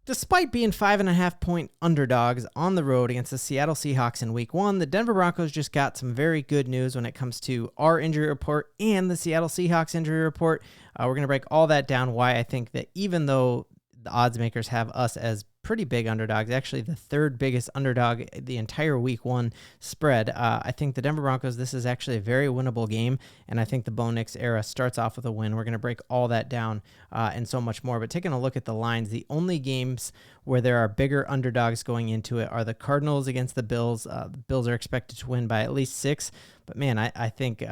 Despite being 5.5-point underdogs on the road against the Seattle Seahawks in week 1, the Denver Broncos just got some very good news when it comes to our injury report and the Seattle Seahawks injury report. We're going to break all that down, why I think that even though the odds makers have us as pretty big underdogs, actually the third biggest underdog the entire week 1 spread, I think the Denver Broncos, this is actually a very winnable game, and I think the Bo Nix era starts off with a win. We're going to break all that down and so much more, but taking a look at the lines, the only games where there are bigger underdogs going into it are the Cardinals against the Bills. The Bills are expected to win by at least 6, but man, I think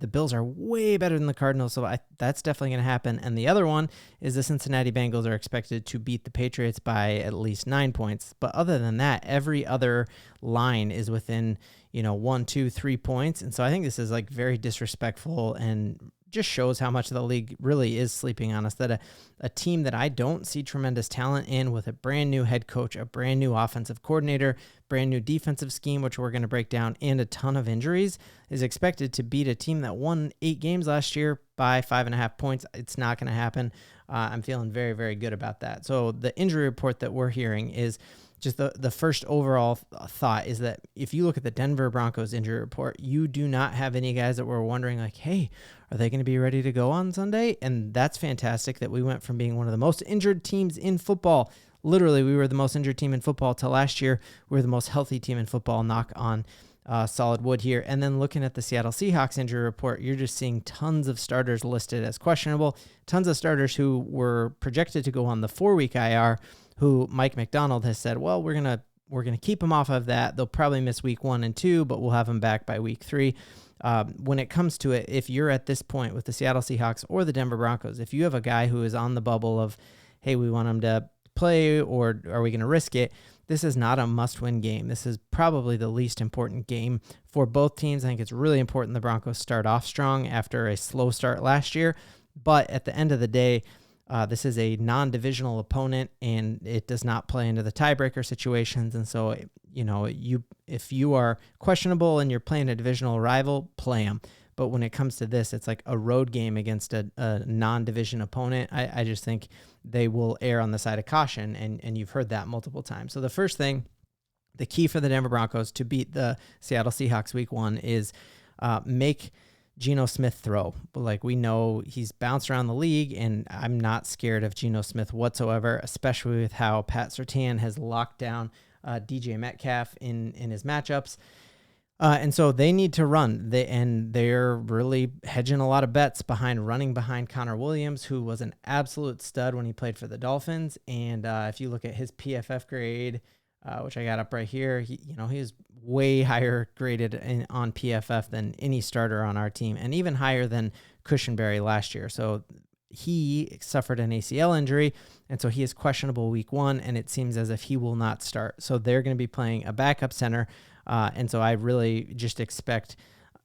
the Bills are way better than the Cardinals, so that's definitely going to happen. And the other one is the Cincinnati Bengals are expected to beat the Patriots by at least 9 points. But other than that, every other line is within, 1, 2, 3 points. And so I think this is like very disrespectful and just shows how much the league really is sleeping on us, that a team that I don't see tremendous talent in, with a brand new head coach, a brand new offensive coordinator, brand new defensive scheme, which we're going to break down, and a ton of injuries, is expected to beat a team that won 8 games last year by 5.5 points. It's not going to happen. I'm feeling very, very good about that. So the injury report that we're hearing is just the first overall thought is that if you look at the Denver Broncos injury report, you do not have any guys that were wondering like, hey, are they going to be ready to go on Sunday? And that's fantastic that we went from being one of the most injured teams in football. Literally, we were the most injured team in football till last year. We were the most healthy team in football, knock on solid wood here. And then looking at the Seattle Seahawks injury report, you're just seeing tons of starters listed as questionable, tons of starters who were projected to go on the 4-week IR, who Mike Macdonald has said, well, we're gonna keep them off of that. They'll probably miss week 1 and 2, but we'll have them back by week 3. When it comes to it, if you're at this point with the Seattle Seahawks or the Denver Broncos, if you have a guy who is on the bubble of, hey, we want him to play, or are we going to risk it? This is not a must-win game. This is probably the least important game for both teams. I think it's really important the Broncos start off strong after a slow start last year, but at the end of the day, this is a non-divisional opponent, and it does not play into the tiebreaker situations. And so, if you are questionable and you're playing a divisional rival, play them. But when it comes to this, it's like a road game against a non-division opponent. I just think they will err on the side of caution, and you've heard that multiple times. So the first thing, the key for the Denver Broncos to beat the Seattle Seahawks week 1 is make Geno Smith throw. Like, we know he's bounced around the league, and I'm not scared of Geno Smith whatsoever, especially with how Pat Surtain has locked down DJ Metcalf in his matchups. And so they need to run. They're really hedging a lot of bets behind running behind Connor Williams, who was an absolute stud when he played for the Dolphins. And if you look at his PFF grade, which I got up right here, he is way higher graded on PFF than any starter on our team, and even higher than Cushenberry last year. So he suffered an ACL injury, and so he is questionable week 1, and it seems as if he will not start. So they're going to be playing a backup center, and so I really just expect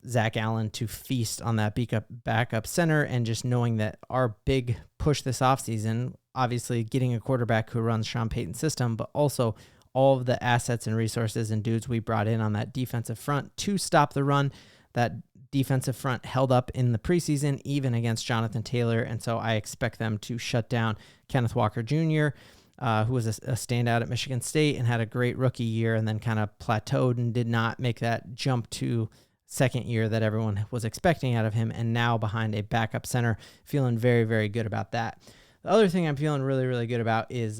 Zach Allen to feast on that backup center, and just knowing that our big push this offseason, obviously getting a quarterback who runs Sean Payton's system, but also all of the assets and resources and dudes we brought in on that defensive front to stop the run. That defensive front held up in the preseason, even against Jonathan Taylor, and so I expect them to shut down Kenneth Walker Jr., who was a standout at Michigan State and had a great rookie year, and then kind of plateaued and did not make that jump to second year that everyone was expecting out of him, and now behind a backup center, feeling very, very good about that. The other thing I'm feeling really, really good about is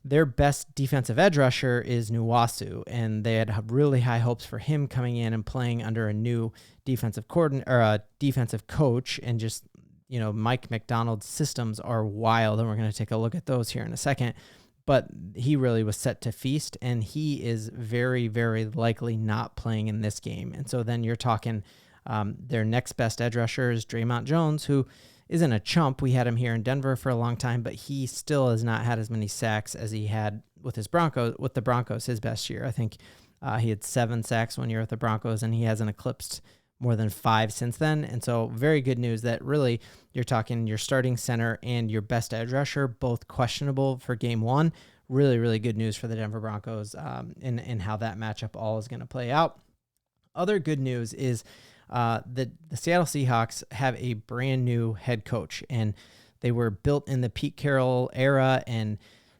their best defensive edge rusher is Nwosu, and they had really high hopes for him coming in and playing under a new defensive coach, and just, Mike Macdonald's systems are wild, and we're going to take a look at those here in a second. But he really was set to feast, and he is very, very likely not playing in this game. And so then you're talking their next best edge rusher is Draymond Jones, who isn't a chump. We had him here in Denver for a long time, but he still has not had as many sacks as he had with the Broncos, his best year. I think he had 7 sacks 1 year with the Broncos, and he hasn't eclipsed more than 5 since then. And so very good news that really you're talking your starting center and your best edge rusher, both questionable for game 1. Really, really good news for the Denver Broncos in how that matchup all is going to play out. Other good news is the Seattle Seahawks have a brand new head coach, and they were built in the Pete Carroll era, and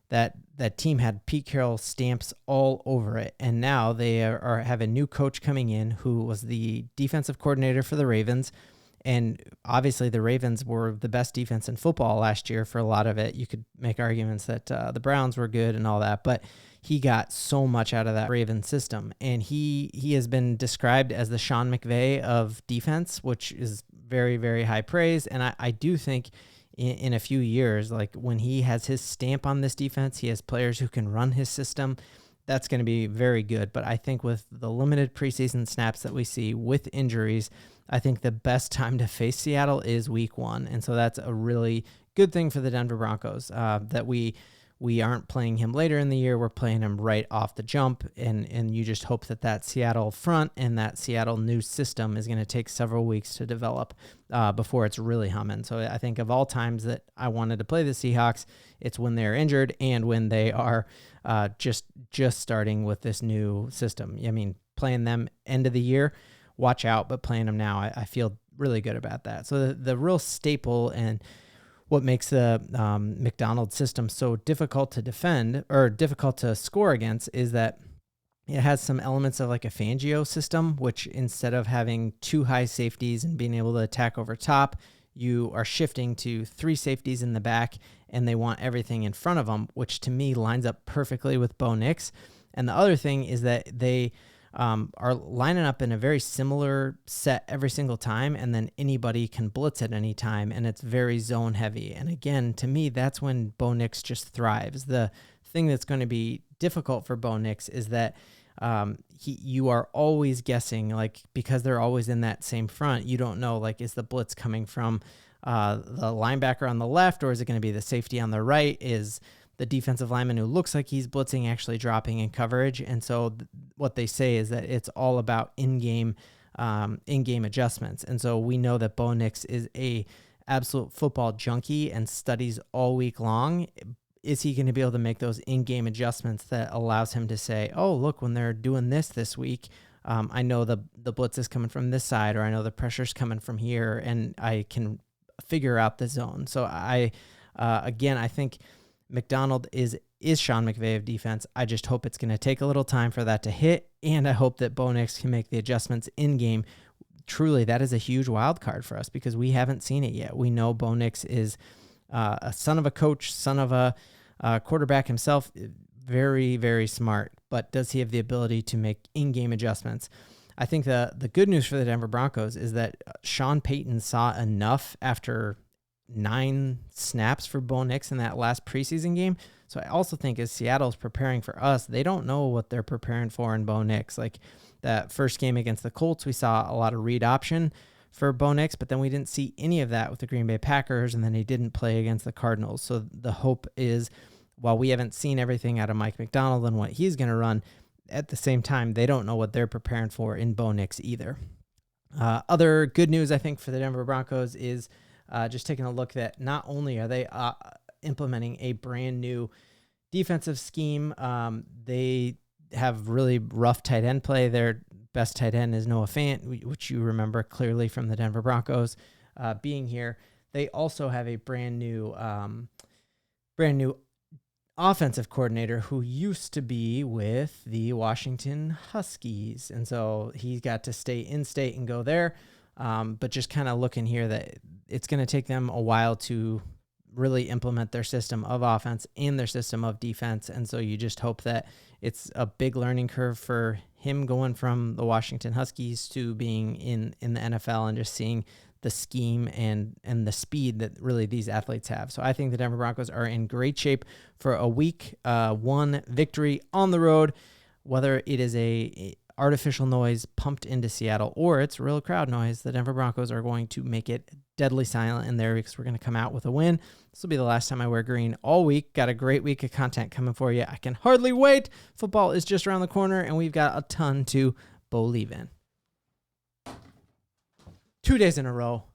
that team had Pete Carroll stamps all over it. And now they have a new coach coming in who was the defensive coordinator for the Ravens. And obviously the Ravens were the best defense in football last year for a lot of it. You could make arguments that the Browns were good and all that, but he got so much out of that Ravens system. And he has been described as the Sean McVay of defense, which is very, very high praise. And I do think in a few years, like when he has his stamp on this defense, he has players who can run his system. That's going to be very good. But I think with the limited preseason snaps that we see with injuries, I think the best time to face Seattle is week 1. And so that's a really good thing for the Denver Broncos, that we aren't playing him later in the year. We're playing him right off the jump. And you just hope that Seattle front and that Seattle new system is going to take several weeks to develop before it's really humming. So I think of all times that I wanted to play the Seahawks, it's when they're injured and when they are just starting with this new system. I mean, playing them end of the year, watch out, but playing them now, I feel really good about that. So the real staple and what makes the Macdonald system so difficult to defend or difficult to score against is that it has some elements of like a Fangio system, which instead of having 2 high safeties and being able to attack over top, you are shifting to 3 safeties in the back and they want everything in front of them, which to me lines up perfectly with Bo Nix. And the other thing is that they are lining up in a very similar set every single time, and then anybody can blitz at any time, and it's very zone heavy. And again, to me, that's when Bo Nix just thrives. The thing that's going to be difficult for Bo Nix is that you are always guessing, like, because they're always in that same front, you don't know, like, is the blitz coming from the linebacker on the left, or is it going to be the safety on the right? Is the defensive lineman who looks like he's blitzing actually dropping in coverage? And so what they say is that it's all about in-game adjustments. And so we know that Bo Nix is a absolute football junkie and studies all week long. Is he going to be able to make those in-game adjustments that allows him to say, oh, look, when they're doing this week, I know the blitz is coming from this side, or I know the pressure's coming from here, and I can figure out the zone. So I think Macdonald is Sean McVay of defense. I just hope it's going to take a little time for that to hit, and I hope that Bo Nix can make the adjustments in-game. Truly, that is a huge wild card for us because we haven't seen it yet. We know Bo Nix is a son of a coach, son of a quarterback himself, very, very smart, but does he have the ability to make in-game adjustments? I think the good news for the Denver Broncos is that Sean Payton saw enough after 9 snaps for Bo Nix in that last preseason game. So I also think as Seattle's preparing for us, they don't know what they're preparing for in Bo Nix. Like that first game against the Colts, we saw a lot of read option for Bo Nix, but then we didn't see any of that with the Green Bay Packers, and then he didn't play against the Cardinals. So the hope is, while we haven't seen everything out of Mike Macdonald and what he's going to run, at the same time, they don't know what they're preparing for in Bo Nix either. Other good news, I think, for the Denver Broncos is just taking a look that not only are they implementing a brand new defensive scheme, they have really rough tight end play. Their best tight end is Noah Fant, which you remember clearly from the Denver Broncos being here. They also have a brand new offensive coordinator who used to be with the Washington Huskies. And so he got to stay in state and go there. But just kind of looking here that it's going to take them a while to really implement their system of offense and their system of defense. And so you just hope that it's a big learning curve for him going from the Washington Huskies to being in the NFL and just seeing the scheme and the speed that really these athletes have. So I think the Denver Broncos are in great shape for a week 1 victory on the road, whether it is a artificial noise pumped into Seattle or it's real crowd noise. The Denver Broncos are going to make it deadly silent in there because we're going to come out with a win. This will be the last time I wear green all week. Got a great week of content coming for you. I can hardly wait. Football is just around the corner, and we've got a ton to believe in. 2 days in a row,